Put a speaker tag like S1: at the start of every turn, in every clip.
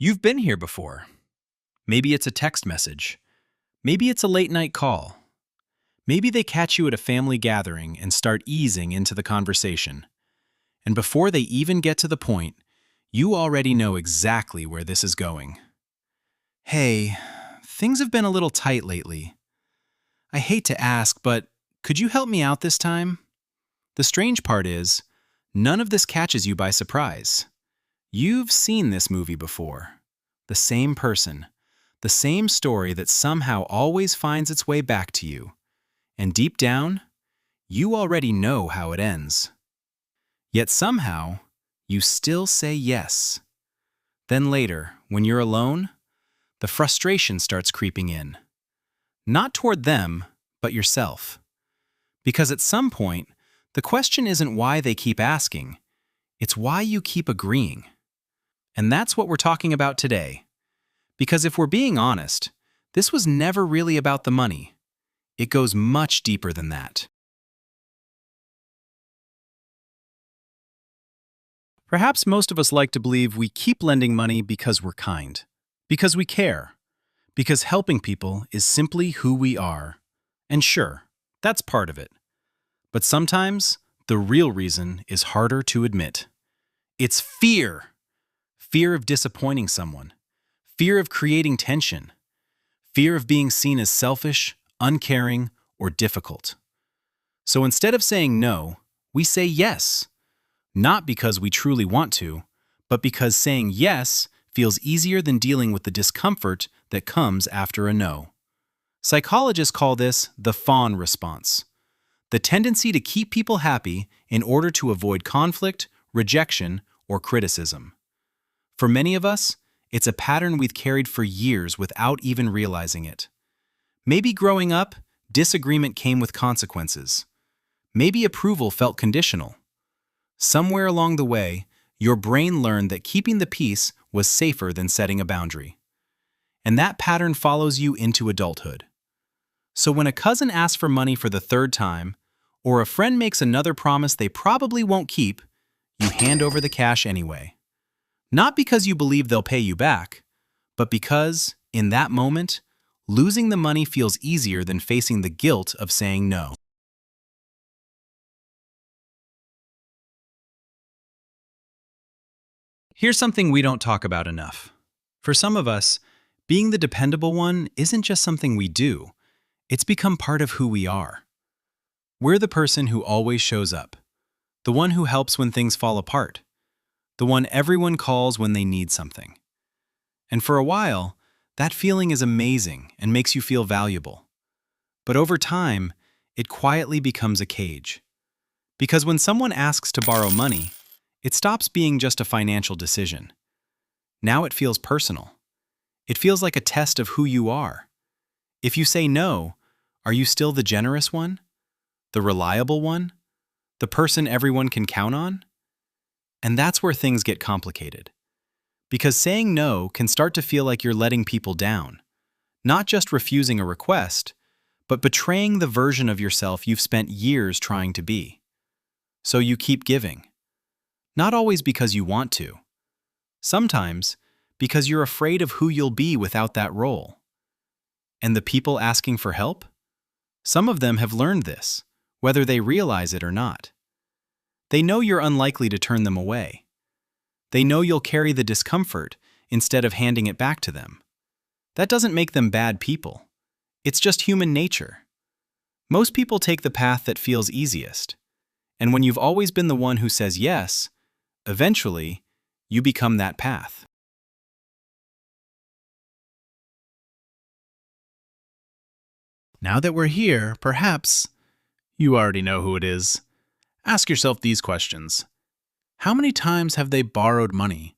S1: You've been here before. Maybe it's a text message. Maybe it's a late night call. Maybe they catch you at a family gathering and start easing into the conversation. And before they even get to the point, you already know exactly where this is going. Hey, things have been a little tight lately. I hate to ask, but could you help me out this time? The strange part is, none of this catches you by surprise. You've seen this movie before. The same person, the same story that somehow always finds its way back to you. And deep down, you already know how it ends. Yet somehow, you still say yes. Then later, when you're alone, the frustration starts creeping in. Not toward them, but yourself. Because at some point, the question isn't why they keep asking, it's why you keep agreeing. And that's what we're talking about today. Because if we're being honest, this was never really about the money. It goes much deeper than that. Perhaps most of us like to believe we keep lending money because we're kind, because we care, because helping people is simply who we are. And sure, that's part of it. But sometimes, the real reason is harder to admit. It's fear. Fear of disappointing someone. Fear of creating tension. Fear of being seen as selfish, uncaring, or difficult. So instead of saying no, we say yes. Not because we truly want to, but because saying yes feels easier than dealing with the discomfort that comes after a no. Psychologists call this the fawn response, the tendency to keep people happy in order to avoid conflict, rejection, or criticism. For many of us, it's a pattern we've carried for years without even realizing it. Maybe growing up, disagreement came with consequences. Maybe approval felt conditional. Somewhere along the way, your brain learned that keeping the peace was safer than setting a boundary. And that pattern follows you into adulthood. So when a cousin asks for money for the third time, or a friend makes another promise they probably won't keep, you hand over the cash anyway. Not because you believe they'll pay you back, but because, in that moment, losing the money feels easier than facing the guilt of saying no. Here's something we don't talk about enough. For some of us, being the dependable one isn't just something we do, it's become part of who we are. We're the person who always shows up, the one who helps when things fall apart, the one everyone calls when they need something. And for a while, that feeling is amazing and makes you feel valuable. But over time, it quietly becomes a cage. Because when someone asks to borrow money, it stops being just a financial decision. Now it feels personal. It feels like a test of who you are. If you say no, are you still the generous one? The reliable one? The person everyone can count on? And that's where things get complicated. Because saying no can start to feel like you're letting people down. Not just refusing a request, but betraying the version of yourself you've spent years trying to be. So you keep giving. Not always because you want to. Sometimes because you're afraid of who you'll be without that role. And the people asking for help? Some of them have learned this, whether they realize it or not. They know you're unlikely to turn them away. They know you'll carry the discomfort instead of handing it back to them. That doesn't make them bad people. It's just human nature. Most people take the path that feels easiest. And when you've always been the one who says yes, eventually, you become that path. Now that we're here, perhaps you already know who it is. Ask yourself these questions. How many times have they borrowed money?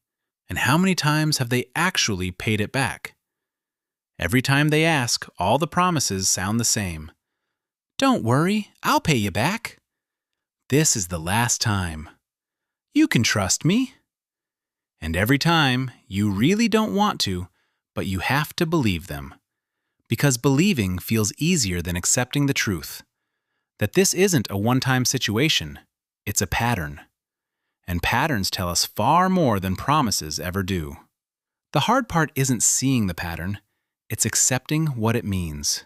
S1: And how many times have they actually paid it back? Every time they ask, all the promises sound the same. Don't worry, I'll pay you back. This is the last time. You can trust me. And every time, you really don't want to, but you have to believe them. Because believing feels easier than accepting the truth. That this isn't a one-time situation, it's a pattern. And patterns tell us far more than promises ever do. The hard part isn't seeing the pattern, it's accepting what it means.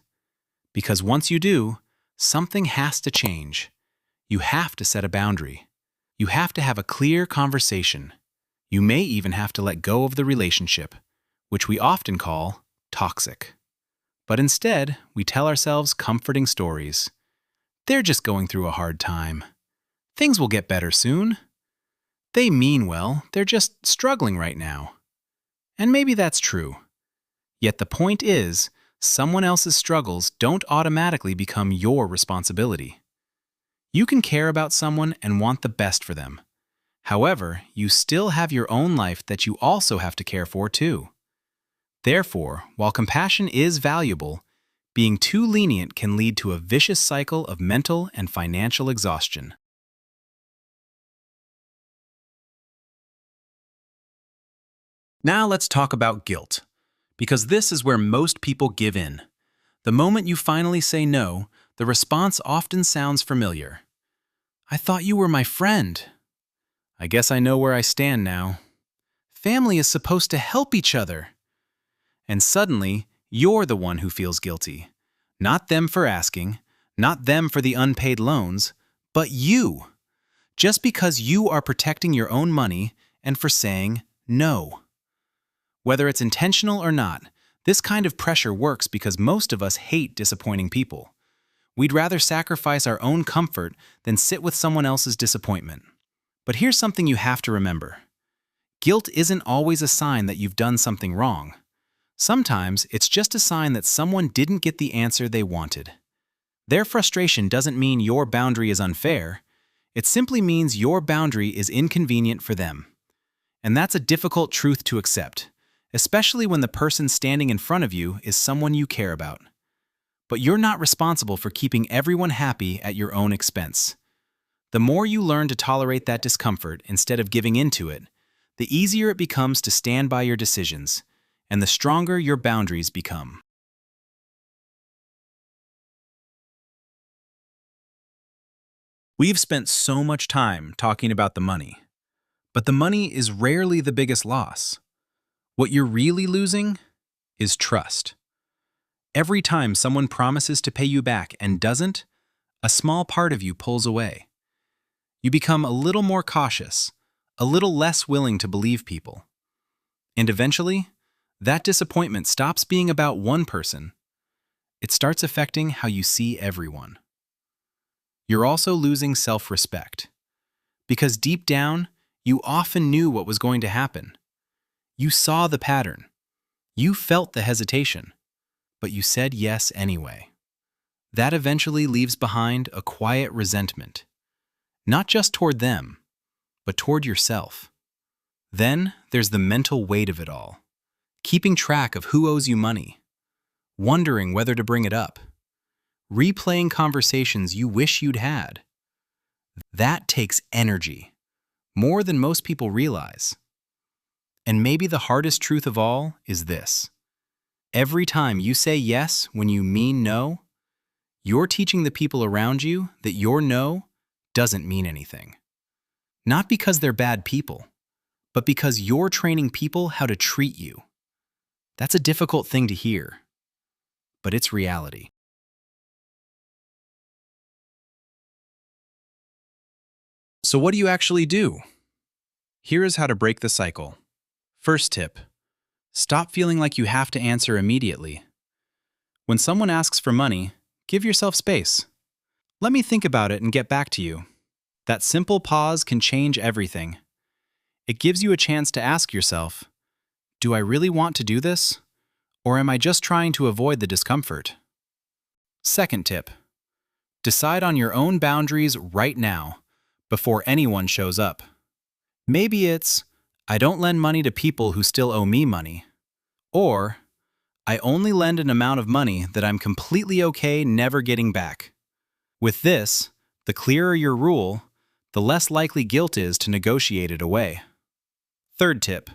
S1: Because once you do, something has to change. You have to set a boundary. You have to have a clear conversation. You may even have to let go of the relationship, which we often call toxic. But instead, we tell ourselves comforting stories. They're just going through a hard time. Things will get better soon. They mean well, they're just struggling right now. And maybe that's true. Yet the point is, someone else's struggles don't automatically become your responsibility. You can care about someone and want the best for them. However, you still have your own life that you also have to care for too. Therefore, while compassion is valuable, being too lenient can lead to a vicious cycle of mental and financial exhaustion. Now let's talk about guilt, because this is where most people give in. The moment you finally say no, the response often sounds familiar. I thought you were my friend. I guess I know where I stand now. Family is supposed to help each other. And suddenly, you're the one who feels guilty. Not them for asking, not them for the unpaid loans, but you. Just because you are protecting your own money and for saying no. Whether it's intentional or not, this kind of pressure works because most of us hate disappointing people. We'd rather sacrifice our own comfort than sit with someone else's disappointment. But here's something you have to remember. Guilt isn't always a sign that you've done something wrong. Sometimes it's just a sign that someone didn't get the answer they wanted. Their frustration doesn't mean your boundary is unfair. It simply means your boundary is inconvenient for them. And that's a difficult truth to accept, especially when the person standing in front of you is someone you care about. But you're not responsible for keeping everyone happy at your own expense. The more you learn to tolerate that discomfort instead of giving into it, the easier it becomes to stand by your decisions, and the stronger your boundaries become. We've spent so much time talking about the money, but the money is rarely the biggest loss. What you're really losing is trust. Every time someone promises to pay you back and doesn't, a small part of you pulls away. You become a little more cautious, a little less willing to believe people. And eventually, that disappointment stops being about one person. It starts affecting how you see everyone. You're also losing self-respect. Because deep down, you often knew what was going to happen. You saw the pattern. You felt the hesitation. But you said yes anyway. That eventually leaves behind a quiet resentment. Not just toward them, but toward yourself. Then there's the mental weight of it all. Keeping track of who owes you money. Wondering whether to bring it up. Replaying conversations you wish you'd had. That takes energy. More than most people realize. And maybe the hardest truth of all is this. Every time you say yes when you mean no, you're teaching the people around you that your no doesn't mean anything. Not because they're bad people, but because you're training people how to treat you. That's a difficult thing to hear, but it's reality. So what do you actually do? Here is how to break the cycle. First tip. Stop feeling like you have to answer immediately. When someone asks for money, give yourself space. Let me think about it and get back to you. That simple pause can change everything. It gives you a chance to ask yourself, do I really want to do this? Or am I just trying to avoid the discomfort? Second tip. Decide on your own boundaries right now, before anyone shows up. Maybe it's, I don't lend money to people who still owe me money. Or, I only lend an amount of money that I'm completely okay never getting back. With this, the clearer your rule, the less likely guilt is to negotiate it away. Third tip.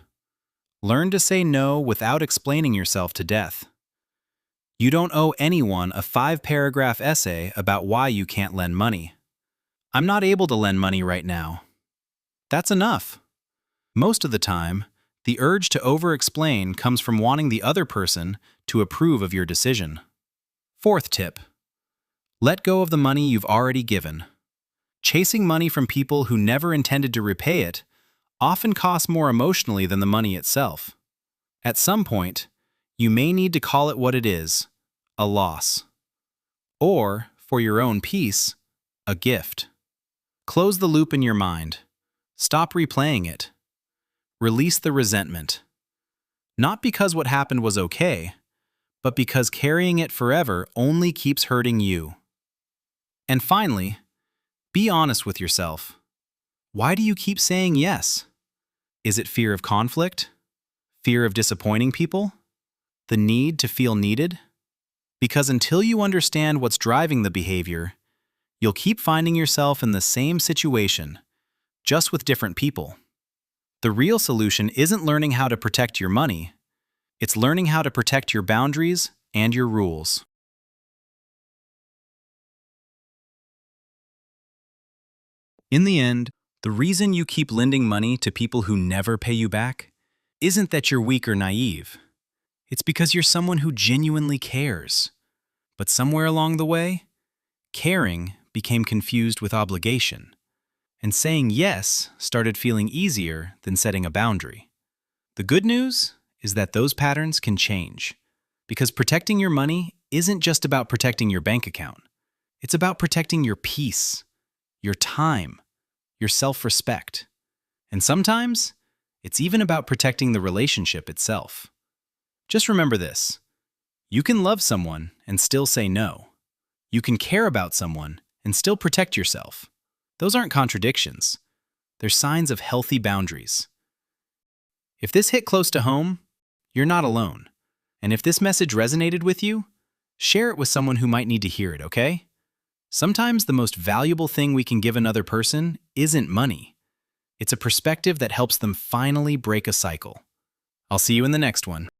S1: Learn to say no without explaining yourself to death. You don't owe anyone a 5-paragraph essay about why you can't lend money. I'm not able to lend money right now. That's enough. Most of the time, The urge to over-explain comes from wanting the other person to approve of your decision. Fourth tip: let go of the money you've already given. Chasing money from people who never intended to repay it often costs more emotionally than the money itself. At some point, you may need to call it what it is: a loss. Or, for your own peace, a gift. Close the loop in your mind. Stop replaying it. Release the resentment. Not because what happened was okay, but because carrying it forever only keeps hurting you. And finally, be honest with yourself. Why do you keep saying yes? Is it fear of conflict? Fear of disappointing people? The need to feel needed? Because until you understand what's driving the behavior, you'll keep finding yourself in the same situation, just with different people. The real solution isn't learning how to protect your money. It's learning how to protect your boundaries and your rules. In the end, the reason you keep lending money to people who never pay you back isn't that you're weak or naive. It's because you're someone who genuinely cares. But somewhere along the way, caring became confused with obligation, and saying yes started feeling easier than setting a boundary. The good news is that those patterns can change, because protecting your money isn't just about protecting your bank account. It's about protecting your peace, your time, your self-respect. And sometimes, it's even about protecting the relationship itself. Just remember this: you can love someone and still say no. You can care about someone and still protect yourself. Those aren't contradictions. They're signs of healthy boundaries. If this hit close to home, you're not alone. And if this message resonated with you, share it with someone who might need to hear it, okay? Sometimes the most valuable thing we can give another person isn't money. It's a perspective that helps them finally break a cycle. I'll see you in the next one.